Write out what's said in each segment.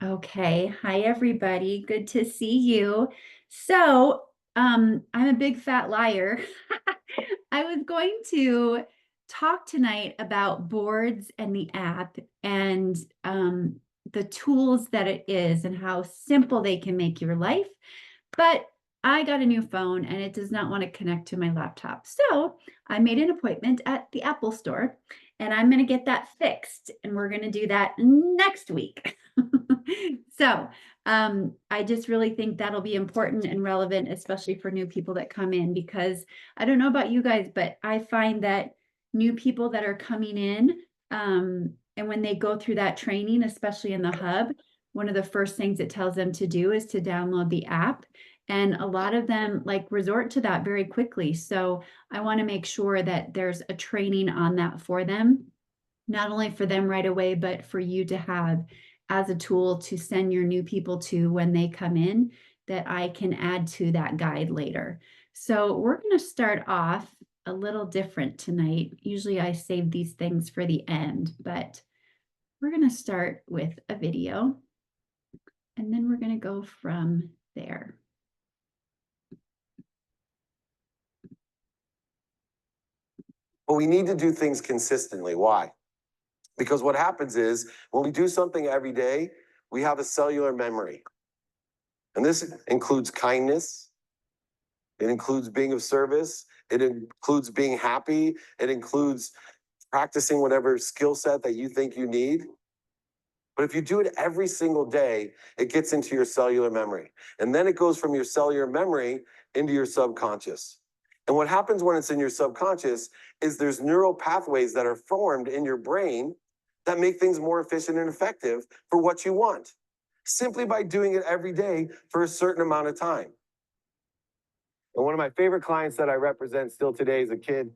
Okay. Hi, everybody. Good to see you. I'm a big fat liar. I was going to talk tonight about boards and the app and the tools that it is and how simple they can make your life. But I got a new phone and it does not want to connect to my laptop. So I made an appointment at the Apple store and I'm going to get that fixed. And we're going to do that next week. so I just really think that'll be important and relevant, especially for new people that come in, because I don't know about you guys, but I find that new people that are coming in, and when they go through that training, especially in the hub, one of the first things it tells them to do is to download the app. And a lot of them like resort to that very quickly. So I want to make sure that there's a training on that for them, not only for them right away, but for you to have as a tool to send your new people to when they come in, that I can add to that guide later. So we're going to start off a little different tonight. Usually I save these things for the end, but we're going to start with a video and then we're going to go from there. But we need to do things consistently. Why? Because what happens is when we do something every day, we have a cellular memory. And this includes kindness. It includes being of service. It includes being happy. It includes practicing whatever skill set that you think you need. But if you do it every single day, it gets into your cellular memory. And then it goes from your cellular memory into your subconscious. And what happens when it's in your subconscious is there's neural pathways that are formed in your brain that make things more efficient and effective for what you want, simply by doing it every day for a certain amount of time. And one of my favorite clients that I represent still today is a kid.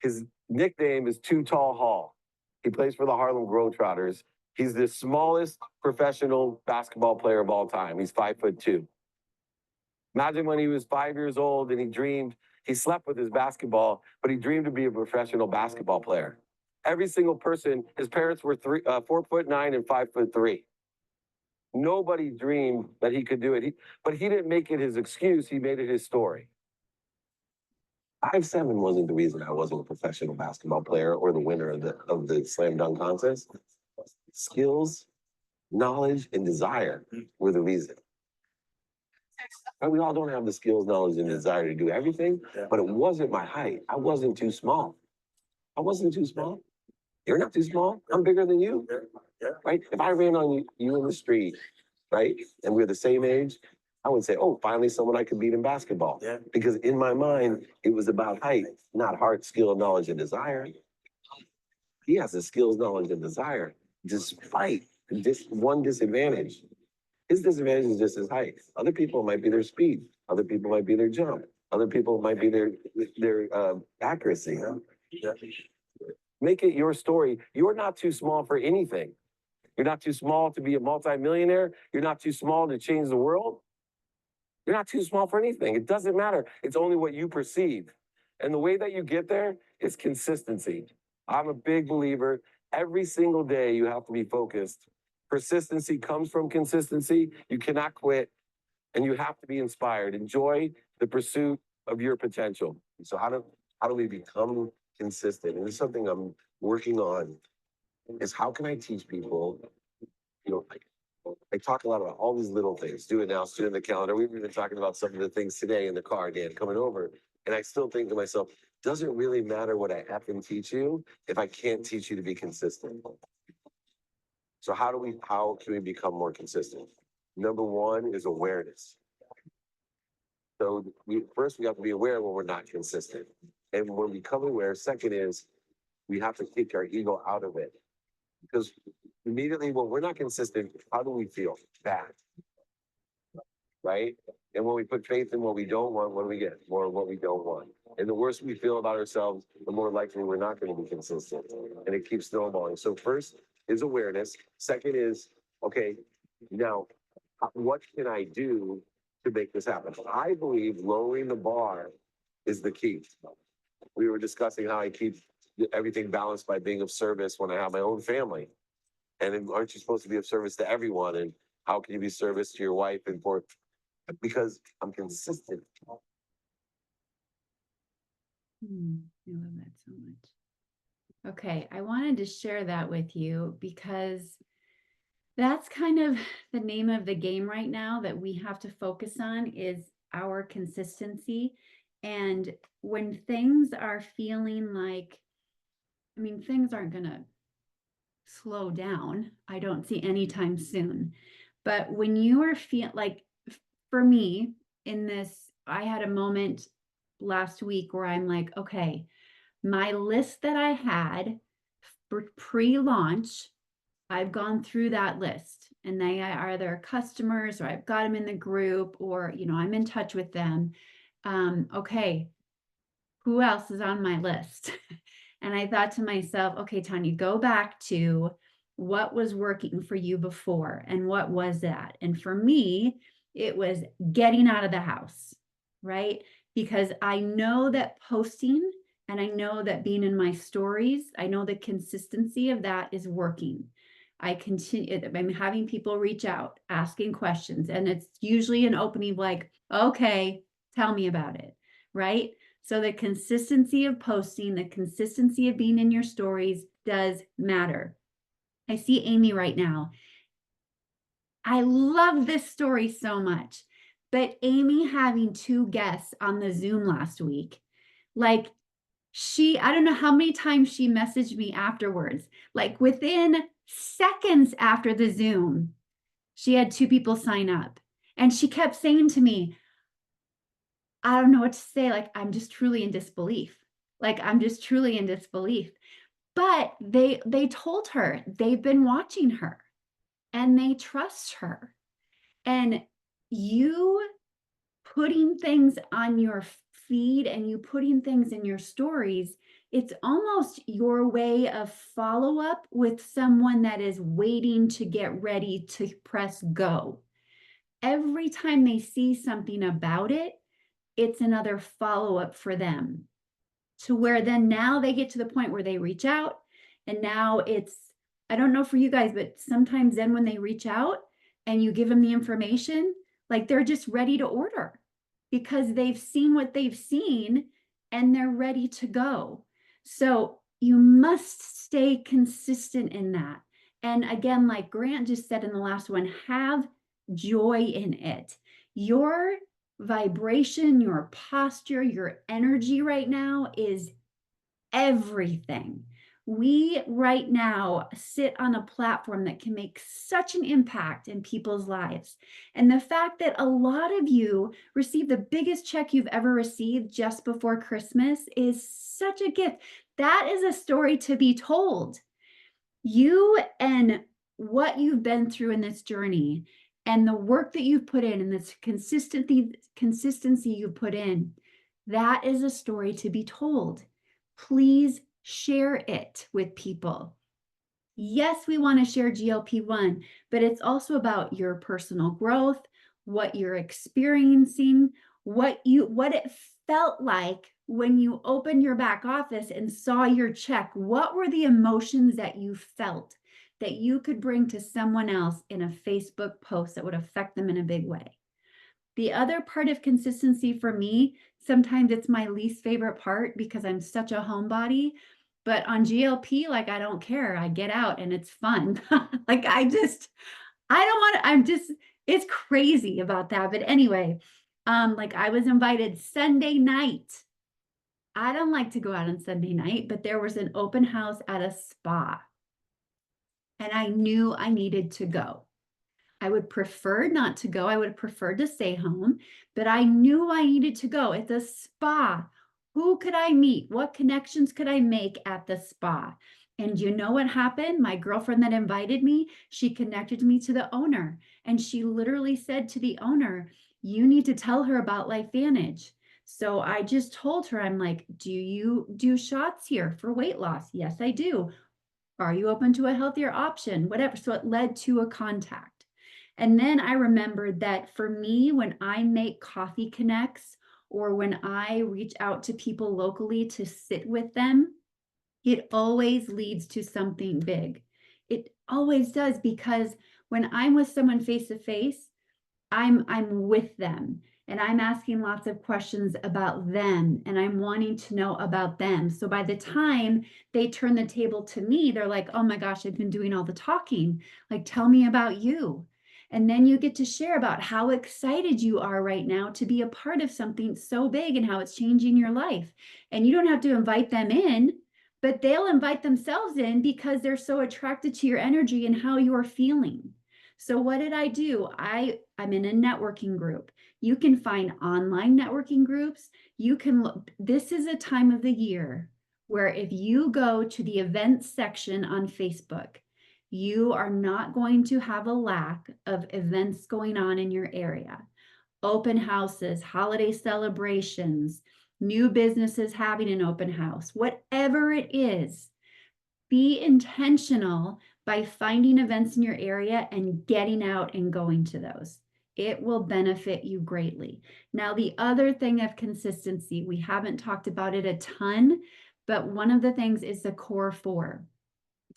His nickname is Too Tall Hall. He plays for the Harlem Globetrotters. He's the smallest professional basketball player of all time. He's 5'2". Imagine when he was 5 years old and he slept with his basketball, but he dreamed to be a professional basketball player. Every single person, his parents were 4'9" and 5'3". Nobody dreamed that he could do it. But he didn't make it his excuse. He made it his story. 5'7" wasn't the reason I wasn't a professional basketball player or the winner of the slam dunk contest. Skills, knowledge, and desire were the reason. And we all don't have the skills, knowledge, and desire to do everything, but it wasn't my height. I wasn't too small. I wasn't too small. You're not too small. I'm bigger than you, right? If I ran on you in the street, right, and we're the same age, I would say, oh, finally someone I could beat in basketball. Yeah. Because in my mind, it was about height, not heart, skill, knowledge, and desire. He has the skills, knowledge, and desire, despite this one disadvantage. His disadvantage is just his height. Other people might be their speed. Other people might be their jump. Other people might be their accuracy. Huh? Yeah. Make it your story. You're not too small for anything. You're not too small to be a multimillionaire. You're not too small to change the world. You're not too small for anything. It doesn't matter. It's only what you perceive. And the way that you get there is consistency. I'm a big believer. Every single day you have to be focused. Persistency comes from consistency. You cannot quit, and you have to be inspired. Enjoy the pursuit of your potential. So how do we become consistent? And it's something I'm working on. Is how can I teach people? I talk a lot about all these little things. Do it now, student in the calendar. We've been talking about some of the things today in the car, Dan, coming over. And I still think to myself, does it really matter what I effing teach you if I can't teach you to be consistent? So how can we become more consistent? Number one is awareness. So first we have to be aware when we're not consistent. And when we become aware, second is we have to take our ego out of it. Because immediately when we're not consistent, how do we feel? Bad. Right? And when we put faith in what we don't want, what do we get? More of what we don't want. And the worse we feel about ourselves, the more likely we're not going to be consistent. And it keeps snowballing. So first is awareness. Second is, okay, now what can I do to make this happen? I believe lowering the bar is the key. We were discussing how I keep everything balanced by being of service when I have my own family. And aren't you supposed to be of service to everyone? And How can you be service to your wife and for, because I'm consistent. I love that so much. Okay, I wanted to share that with you because that's kind of the name of the game right now that we have to focus on is our consistency. And when things are feeling like, I mean, things aren't going to slow down, I don't see anytime soon. But when you are feeling like, for me, in this, I had a moment last week where I'm like, okay, my list that I had for pre-launch, I've gone through that list and they are either customers or I've got them in the group or, I'm in touch with them. Okay, who else is on my list? And I thought to myself, okay, Tanya, go back to what was working for you before and what was that? And for me, it was getting out of the house, right? Because I know that posting and I know that being in my stories, I know the consistency of that is working. I'm having people reach out, asking questions, and it's usually an opening like, okay, tell me about it, right? So the consistency of posting, the consistency of being in your stories does matter. I see Amy right now. I love this story so much, but Amy having 2 guests on the Zoom last week, like I don't know how many times she messaged me afterwards, like within seconds after the Zoom, she had 2 people sign up. And she kept saying to me, I don't know what to say. Like, I'm just truly in disbelief. Like, I'm just truly in disbelief. But they told her they've been watching her and they trust her. And you putting things on your feed and you putting things in your stories, it's almost your way of follow up with someone that is waiting to get ready to press go. Every time they see something about it, it's another follow up for them to where then now they get to the point where they reach out. And now I don't know for you guys, but sometimes then when they reach out and you give them the information, like they're just ready to order because they've seen what they've seen and they're ready to go. So you must stay consistent in that. And again, like Grant just said in the last one, have joy in it. Your vibration, your posture, your energy right now is everything. We right now sit on a platform that can make such an impact in people's lives. And the fact that a lot of you receive the biggest check you've ever received just before Christmas is such a gift. That is a story to be told. You and what you've been through in this journey and the work that you've put in and this consistency you've put in, that is a story to be told. Please share it with people. Yes, we want to share GLP-1, but it's also about your personal growth, what you're experiencing, what it felt like when you opened your back office and saw your check. What were the emotions that you felt that you could bring to someone else in a Facebook post that would affect them in a big way? The other part of consistency for me, sometimes it's my least favorite part because I'm such a homebody. But on GLP, like I don't care. I get out and it's fun. Like I don't want to, it's crazy about that. But anyway, like I was invited Sunday night. I don't like to go out on Sunday night, but there was an open house at a spa. And I knew I needed to go. I would prefer not to go. I would prefer to stay home, but I knew I needed to go. It's a spa. Who could I meet? What connections could I make at the spa? And you know what happened? My girlfriend that invited me, she connected me to the owner. And she literally said to the owner, you need to tell her about LifeVantage. So I just told her, I'm like, do you do shots here for weight loss? Yes, I do. Are you open to a healthier option? Whatever. So it led to a contact. And then I remembered that for me, when I make coffee connects or when I reach out to people locally to sit with them, it always leads to something big. It always does, because When I'm with someone face to face, I'm with them and I'm asking lots of questions about them and I'm wanting to know about them. So by the time they turn the table to me, they're like, oh my gosh, I've been doing all the talking. Like, tell me about you. And then you get to share about how excited you are right now to be a part of something so big and how it's changing your life. And you don't have to invite them in, but they'll invite themselves in because they're so attracted to your energy and how you're feeling. So what did I do? I'm in a networking group. You can find online networking groups. You can look, this is a time of the year where if you go to the events section on Facebook, you are not going to have a lack of events going on in your area. Open houses, holiday celebrations, new businesses having an open house, whatever it is, be intentional by finding events in your area and getting out and going to those. It will benefit you greatly. Now, the other thing of consistency, we haven't talked about it a ton, but one of the things is the core four.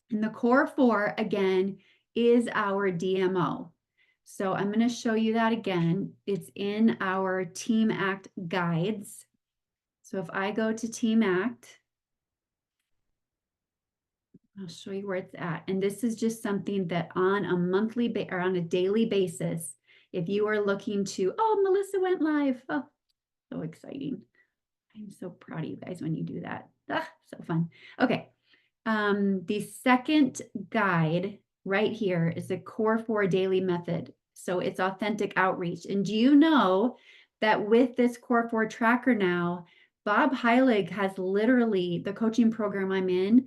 And the core four, again, is our DMO. So I'm going to show you that again. It's in our Team Act guides. So if I go to Team Act, I'll show you where it's at. And this is just something that on a monthly or on a daily basis, if you are looking to, oh, Melissa went live. Oh, so exciting. I'm so proud of you guys when you do that. Ah, so fun. Okay. The second guide right here is the Core 4 daily method. So it's authentic outreach. And do you know that with this Core 4 tracker now, Bob Heilig has literally the coaching program I'm in.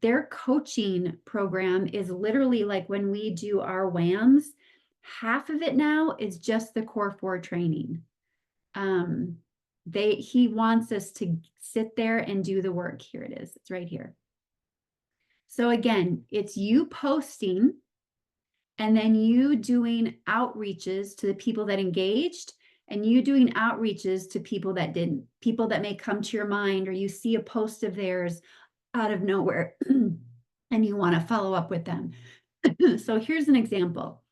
Their coaching program is literally like when we do our WAMs, half of it now is just the Core 4 training. He wants us to sit there and do the work. Here it is. It's right here. So again, it's you posting and then you doing outreaches to the people that engaged and you doing outreaches to people that didn't, people that may come to your mind or you see a post of theirs out of nowhere and you want to follow up with them. So here's an example.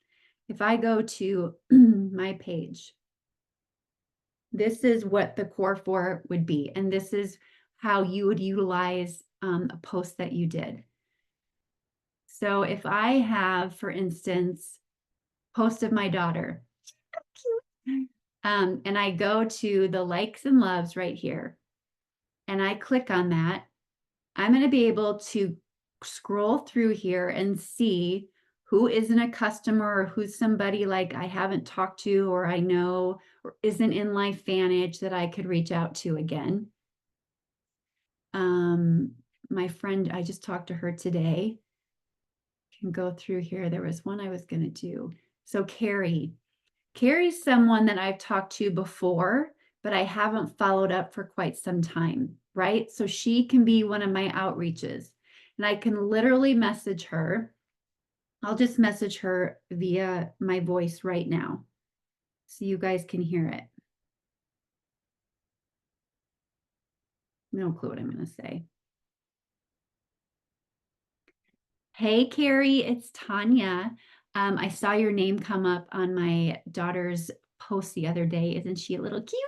If I go to my page, this is what the core 4 would be. And this is how you would utilize a post that you did. So if I have, for instance, post of my daughter, and I go to the likes and loves right here, and I click on that, I'm going to be able to scroll through here and see who isn't a customer or who's somebody like I haven't talked to or I know or isn't in LifeVantage that I could reach out to again. My friend, I just talked to her today. Can go through here. There was one I was going to do. So Carrie's someone that I've talked to before, but I haven't followed up for quite some time, right? So she can be one of my outreaches and I can literally message her. I'll just message her via my voice right now so you guys can hear it. No clue what I'm going to say. Hey, Carrie, it's Tanya. I saw your name come up on my daughter's post the other day. Isn't she a little cutie?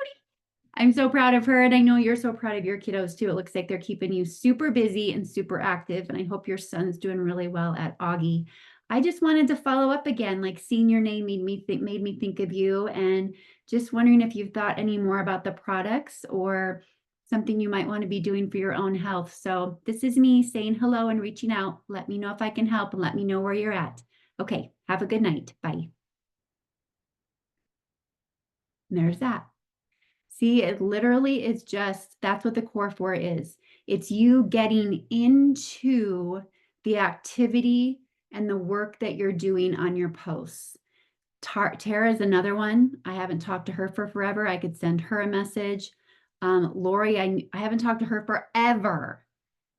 I'm so proud of her. And I know you're so proud of your kiddos too. It looks like they're keeping you super busy and super active. And I hope your son's doing really well at Augie. I just wanted to follow up again, like seeing your name made me think of you and just wondering if you've thought any more about the products or something you might want to be doing for your own health. So this is me saying hello and reaching out. Let me know if I can help and let me know where you're at. Okay, have a good night. Bye. And there's that. See, it literally is just, that's what the core 4 is. It's you getting into the activity and the work that you're doing on your posts. Tara is another one. I haven't talked to her for forever. I could send her a message. Lori, I haven't talked to her forever.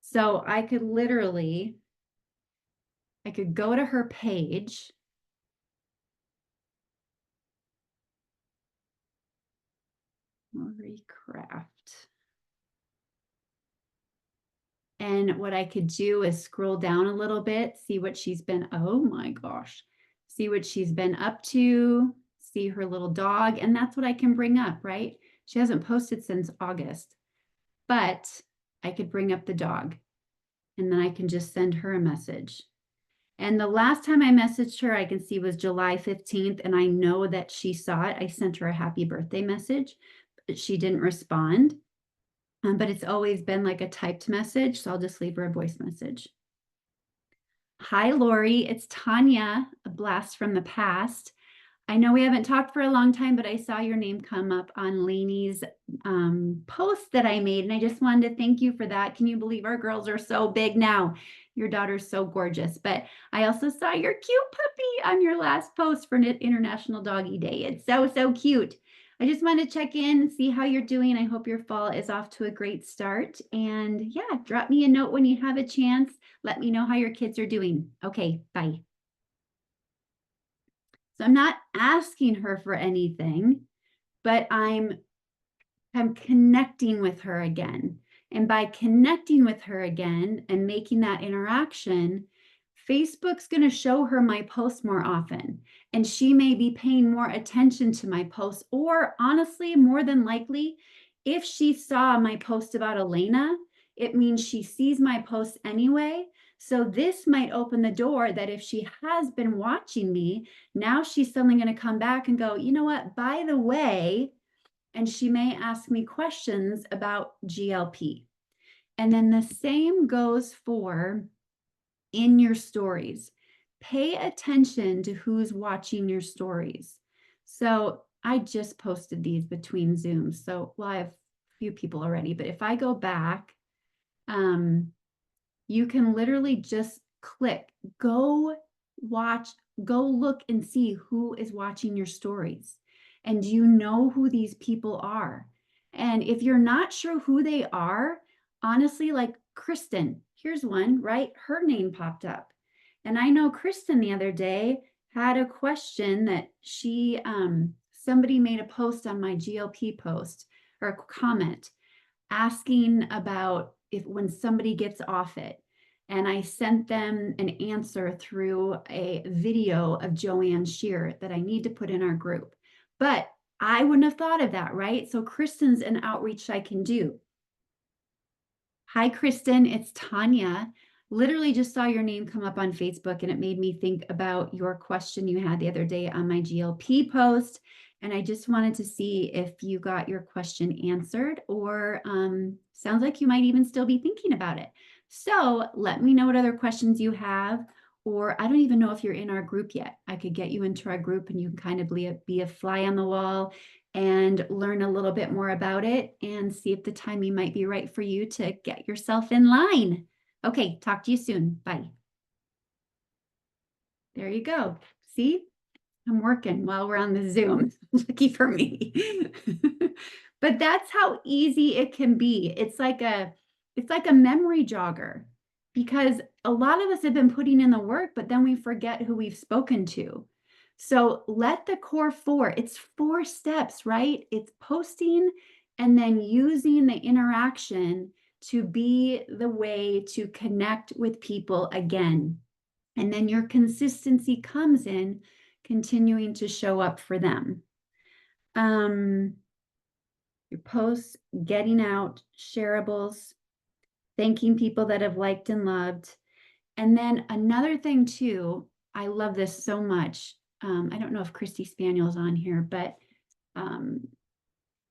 So I could literally, I could go to her page. Lori Craft. And what I could do is scroll down a little bit, see what she's been, oh my gosh, see what she's been up to, see her little dog. And that's what I can bring up, right? She hasn't posted since August, but I could bring up the dog and then I can just send her a message. And the last time I messaged her, I can see was July 15th, and I know that she saw it. I sent her a happy birthday message, but she didn't respond. But it's always been like a typed message, so I'll just leave her a voice message. Hi, Lori. It's Tanya, a blast from the past. I know we haven't talked for a long time, but I saw your name come up on Lainey's post that I made, and I just wanted to thank you for that. Can you believe our girls are so big now? Your daughter's so gorgeous. But I also saw your cute puppy on your last post for International Doggy Day. It's so, so cute. I just wanted to check in and see how you're doing. I hope your fall is off to a great start. And yeah, drop me a note when you have a chance. Let me know how your kids are doing. Okay, bye. So I'm not asking her for anything, but I'm connecting with her again. And by connecting with her again and making that interaction, Facebook's going to show her my posts more often. And she may be paying more attention to my posts, or honestly, more than likely, if she saw my post about Elena, it means she sees my posts anyway. So this might open the door that if she has been watching me, now she's suddenly going to come back and go, you know what, by the way, and she may ask me questions about GLP. And then the same goes for in your stories. Pay attention to who's watching your stories. So I just posted these between Zooms. So, well, I have a few people already, but if I go back, you can literally just click, go watch, go look and see who is watching your stories. And you know who these people are. And if you're not sure who they are, honestly, like Kristen, here's one, right? Her name popped up. And I know Kristen the other day had a question that she, somebody made a post on my GLP post or a comment asking about if when somebody gets off it. And I sent them an answer through a video of Joanne Shear that I need to put in our group. But I wouldn't have thought of that, right? So Kristen's an outreach I can do. Hi, Kristen, it's Tanya. Literally just saw your name come up on Facebook and it made me think about your question you had the other day on my GLP post. And I just wanted to see if you got your question answered, or sounds like you might even still be thinking about it. So let me know what other questions you have, or I don't even know if you're in our group yet. I could get you into our group and you can kind of be a fly on the wall and learn a little bit more about it and see if the timing might be right for you to get yourself in line. Okay, talk to you soon. Bye. There you go. See? I'm working while we're on the Zoom. Lucky for me. But that's how easy it can be. It's like a memory jogger, because a lot of us have been putting in the work, but then we forget who we've spoken to. So let the core four, it's 4 steps, right? It's posting and then using the interaction to be the way to connect with people again. And then your consistency comes in continuing to show up for them. Your posts, getting out, shareables, thanking people that have liked and loved. And then another thing too, I love this so much. I don't know if Christy Spaniel's on here, but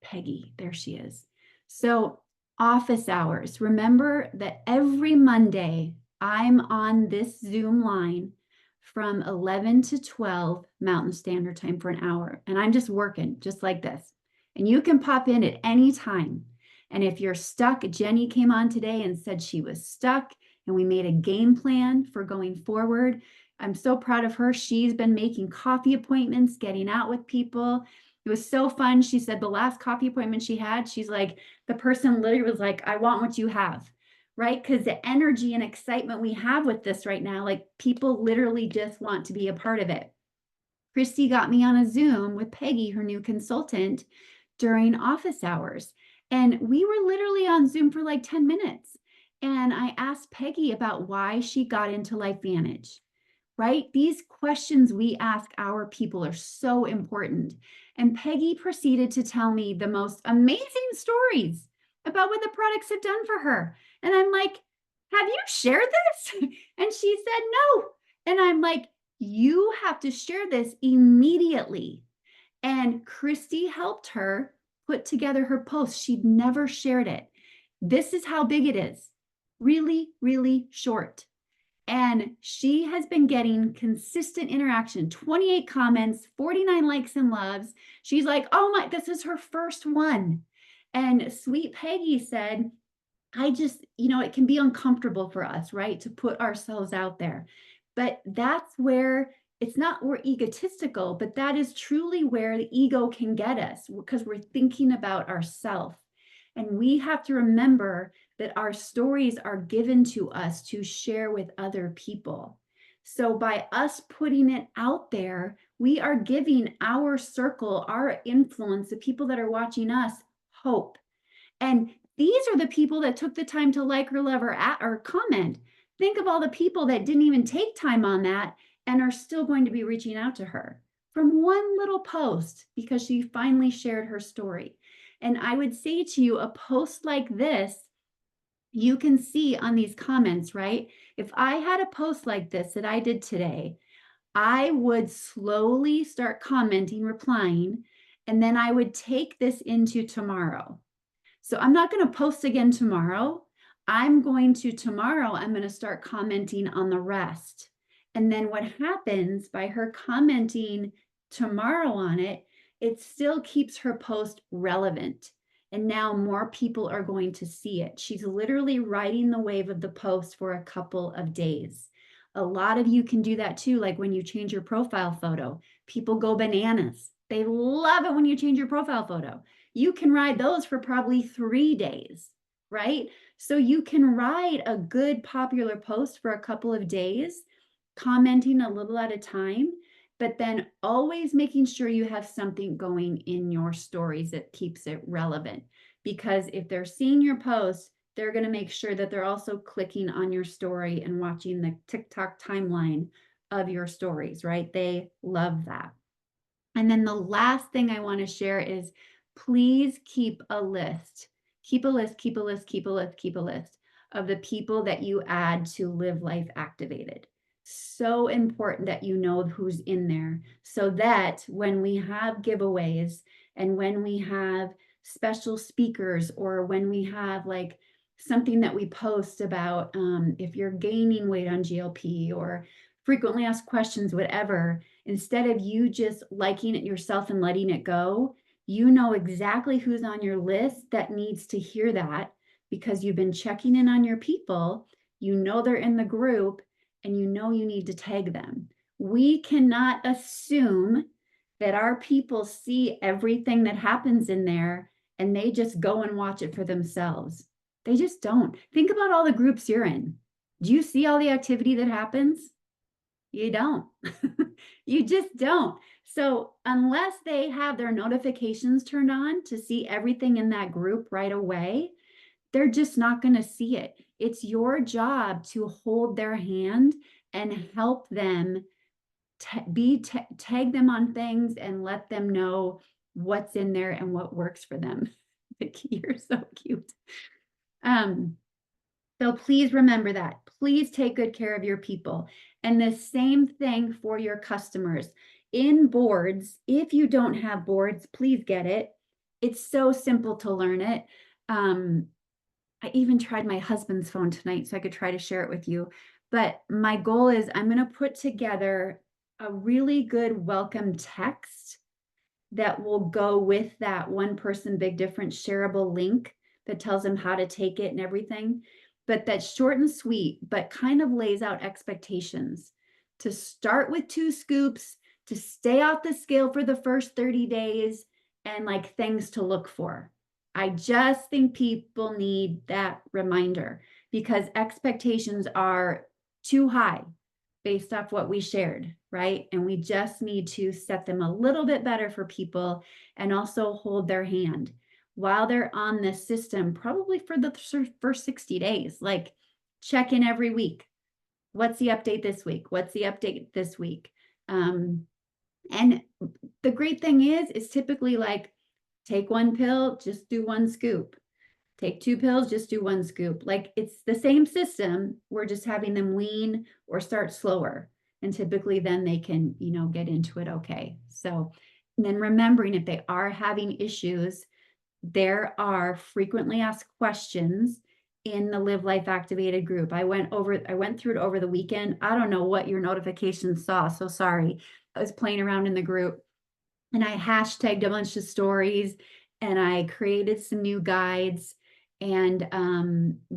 Peggy, there she is. So office hours, remember that every Monday I'm on this Zoom line from 11 to 12 Mountain Standard Time for an hour. And I'm just working just like this. And you can pop in at any time. And if you're stuck, Jenny came on today and said she was stuck, and we made a game plan for going forward. I'm so proud of her. She's been making coffee appointments, getting out with people. It was so fun. She said the last coffee appointment she had, she's like, the person literally was like, I want what you have, right? Because the energy and excitement we have with this right now, like people literally just want to be a part of it. Christy got me on a Zoom with Peggy, her new consultant, during office hours. And we were literally on Zoom for like 10 minutes. And I asked Peggy about why she got into LifeVantage, right? These questions we ask our people are so important. And Peggy proceeded to tell me the most amazing stories about what the products have done for her. And I'm like, have you shared this? And she said, no. And I'm like, you have to share this immediately. And Christy helped her put together her post. She'd never shared it. This is how big it is. Really, really short. And she has been getting consistent interaction, 28 comments, 49 likes and loves. She's like, oh my, this is her first one. And sweet Peggy said, I just, it can be uncomfortable for us, right, to put ourselves out there. But that's where it's not we're egotistical, but that is truly where the ego can get us because we're thinking about ourselves. And we have to remember that our stories are given to us to share with other people. So by us putting it out there, we are giving our circle, our influence, the people that are watching us, hope. And these are the people that took the time to like or love or comment. Think of all the people that didn't even take time on that and are still going to be reaching out to her from one little post because she finally shared her story. And I would say to you, a post like this, you can see on these comments, right? If I had a post like this that I did today, I would slowly start commenting, replying, and then I would take this into tomorrow. So I'm not going to post again tomorrow. I'm going to start commenting on the rest. And then what happens by her commenting tomorrow on it, it still keeps her post relevant. And now more people are going to see it. She's literally riding the wave of the post for a couple of days. A lot of you can do that too, like when you change your profile photo. People go bananas. They love it when you change your profile photo. You can ride those for probably 3 days, right? So you can ride a good popular post for a couple of days, commenting a little at a time, but then always making sure you have something going in your stories that keeps it relevant. Because if they're seeing your post, they're going to make sure that they're also clicking on your story and watching the TikTok timeline of your stories, right? They love that. And then the last thing I want to share is please keep a list. Keep a list, keep a list, keep a list, keep a list of the people that you add to Live Life Activated. So important that you know who's in there so that when we have giveaways and when we have special speakers or when we have like something that we post about if you're gaining weight on GLP or frequently asked questions, whatever, instead of you just liking it yourself and letting it go, you know exactly who's on your list that needs to hear that because you've been checking in on your people. You know they're in the group and you know you need to tag them. We cannot assume that our people see everything that happens in there and they just go and watch it for themselves. They just don't. Think about all the groups you're in. Do you see all the activity that happens? You don't. You just don't. So unless they have their notifications turned on to see everything in that group right away, they're just not going to see it. It's your job to hold their hand and help them tag them on things and let them know what's in there and what works for them. Vicky, you're so cute. So please remember that. Please take good care of your people. And the same thing for your customers. In boards, if you don't have boards, please get it. It's so simple to learn it. I even tried my husband's phone tonight so I could try to share it with you. But my goal is I'm going to put together a really good welcome text that will go with that one person big difference shareable link that tells them how to take it and everything. But that's short and sweet, but kind of lays out expectations to start with 2 scoops, to stay off the scale for the first 30 days, and like things to look for. I just think people need that reminder because expectations are too high based off what we shared, right? And we just need to set them a little bit better for people and also hold their hand. while they're on this system, probably for the first 60 days, like check in every week. What's the update this week? What's the update this week? And the great thing is typically like, take one pill, just do one scoop. Take 2 pills, just do 1 scoop. Like it's the same system. We're just having them wean or start slower. And typically then they can, get into it okay. So, and then remembering if they are having issues, there are frequently asked questions in the Live Life Activated group. I went through it over the weekend. I don't know what your notifications saw, so sorry. I was playing around in the group and I hashtagged a bunch of stories and I created some new guides. And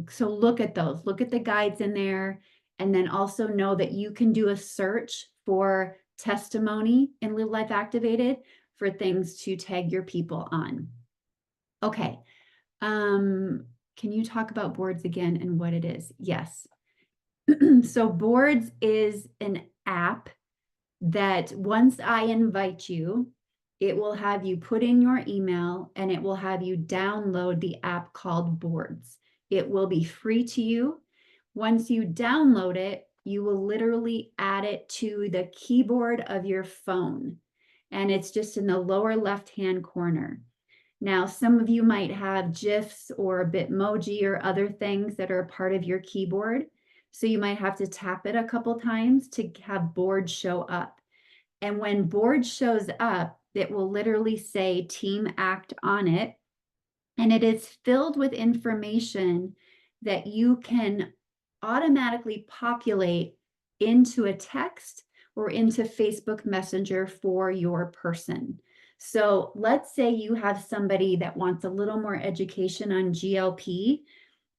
so look at those, look at the guides in there. And then also know that you can do a search for testimony in Live Life Activated for things to tag your people on. Okay. Can you talk about Boards again and what it is? Yes. So Boards is an app that once I invite you, it will have you put in your email and it will have you download the app called Boards. It will be free to you. Once you download it, you will literally add it to the keyboard of your phone. And it's just in the lower left-hand corner. Now, some of you might have GIFs or Bitmoji or other things that are a part of your keyboard. So you might have to tap it a couple times to have Boards show up. And when Boards shows up, it will literally say Team Act on it. And it is filled with information that you can automatically populate into a text or into Facebook Messenger for your person. So let's say you have somebody that wants a little more education on GLP.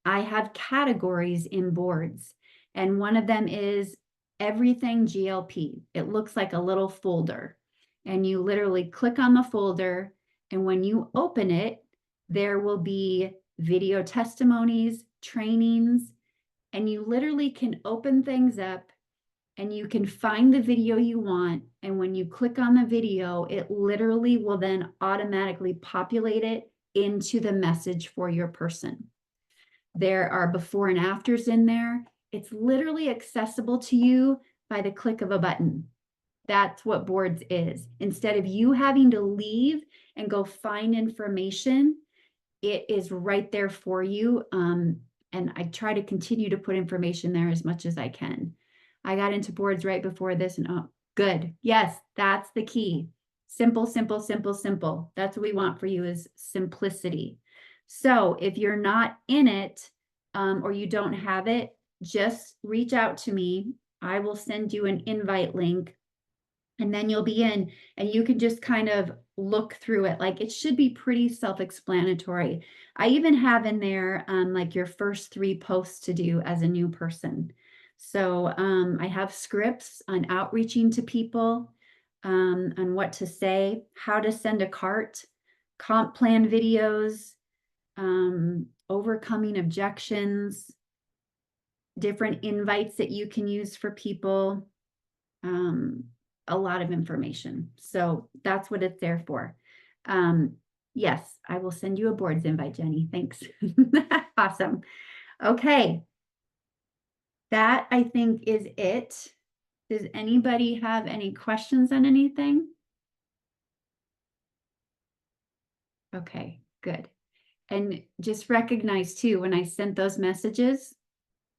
I have categories in Boards, and one of them is everything GLP. It looks like a little folder, and you literally click on the folder, and when you open it, there will be video testimonies, trainings, and you literally can open things up and you can find the video you want. And when you click on the video, it literally will then automatically populate it into the message for your person. There are before and afters in there. It's literally accessible to you by the click of a button. That's what Boards is. Instead of you having to leave and go find information, it is right there for you. And I try to continue to put information there as much as I can. I got into Boards right before this and oh, good. Yes, that's the key. Simple, simple, simple, simple. That's what we want for you is simplicity. So if you're not in it or you don't have it, just reach out to me. I will send you an invite link and then you'll be in and you can just kind of look through it. Like it should be pretty self-explanatory. I even have in there like your first 3 posts to do as a new person. So I have scripts on outreaching to people, on what to say, how to send a cart, comp plan videos, overcoming objections, different invites that you can use for people, a lot of information. So that's what it's there for. Yes, I will send you a Boards invite, Jenny. Thanks. Awesome. Okay. That I think is it. Does anybody have any questions on anything? Okay, good. And just recognize too, when I sent those messages,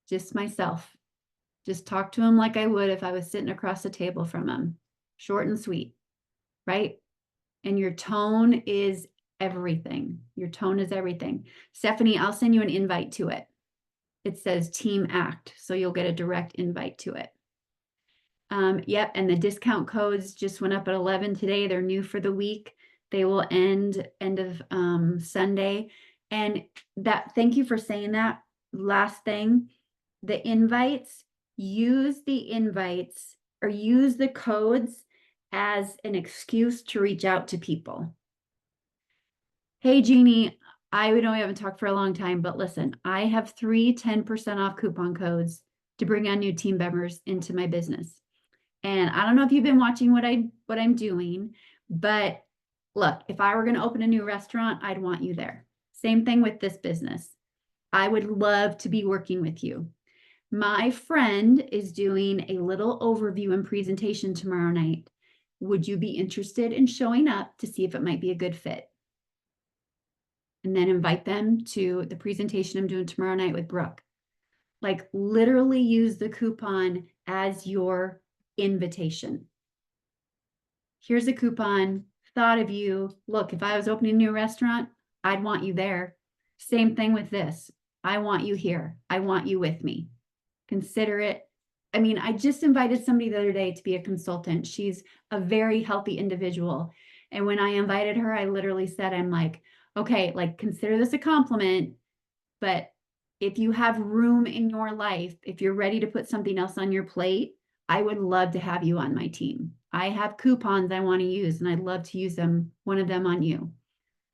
just myself, just talk to them like I would if I was sitting across the table from them. Short and sweet, right? And your tone is everything. Your tone is everything. Stephanie, I'll send you an invite to it. It says Team Act, so you'll get a direct invite to it. Yep, and the discount codes just went up at 11 today. They're new for the week. They will end of Sunday. And thank you for saying that. Last thing, the invites, use the invites or use the codes as an excuse to reach out to people. Hey, Jeannie, I know we haven't talked for a long time, but listen, I have 3 10% off coupon codes to bring on new team members into my business. And I don't know if you've been watching what I'm doing, but Look, if I were going to open a new restaurant, I'd want you there. Same thing with this business. I would love to be working with you. My friend is doing a little overview and presentation tomorrow night. Would you be interested in showing up to see if it might be a good fit? And then invite them to the presentation I'm doing tomorrow night with Brooke. Like literally use the coupon as your invitation. Here's a coupon, thought of you. Look, if I was opening a new restaurant, I'd want you there. Same thing with this. I want you here. I want you with me. Consider it. I mean, I just invited somebody the other day to be a consultant. She's a very healthy individual. And when I invited her, I literally said, I'm like, okay, like consider this a compliment, but if you have room in your life, if you're ready to put something else on your plate, I would love to have you on my team. I have coupons I want to use and I'd love to use one of them on you.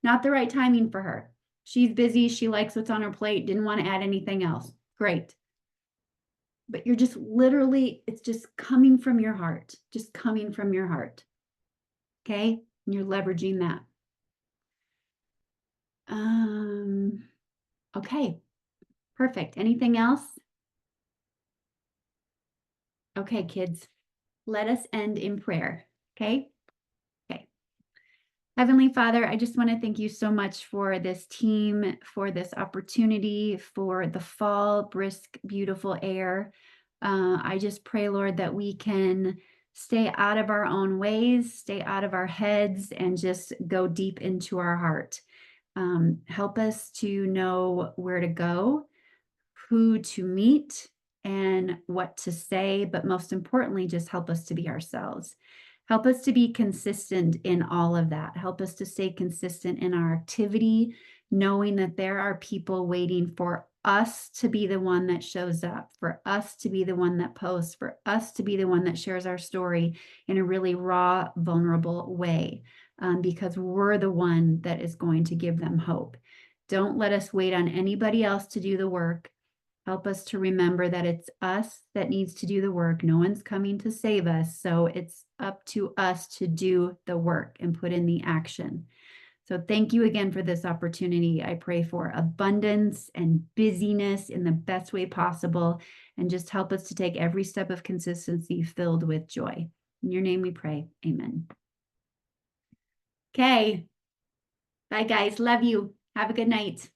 Not the right timing for her. She's busy. She likes what's on her plate. Didn't want to add anything else. Great. But you're just literally, it's just coming from your heart, just coming from your heart. Okay. And you're leveraging that. Okay. Perfect. Anything else? Okay, kids, let us end in prayer. Okay. Okay. Heavenly Father, I just want to thank you so much for this team, for this opportunity, for the fall, brisk, beautiful air. I just pray, Lord, that we can stay out of our own ways, stay out of our heads, and just go deep into our heart. Help us to know where to go, who to meet, and what to say, but most importantly, just help us to be ourselves. Help us to be consistent in all of that. Help us to stay consistent in our activity, knowing that there are people waiting for us to be the one that shows up, for us to be the one that posts, for us to be the one that shares our story in a really raw, vulnerable way, because we're the one that is going to give them hope. Don't let us wait on anybody else to do the work. Help us to remember that it's us that needs to do the work. No one's coming to save us. So it's up to us to do the work and put in the action. So thank you again for this opportunity. I pray for abundance and busyness in the best way possible, and just help us to take every step of consistency filled with joy. In your name we pray. Amen. Okay. Bye, guys. Love you. Have a good night.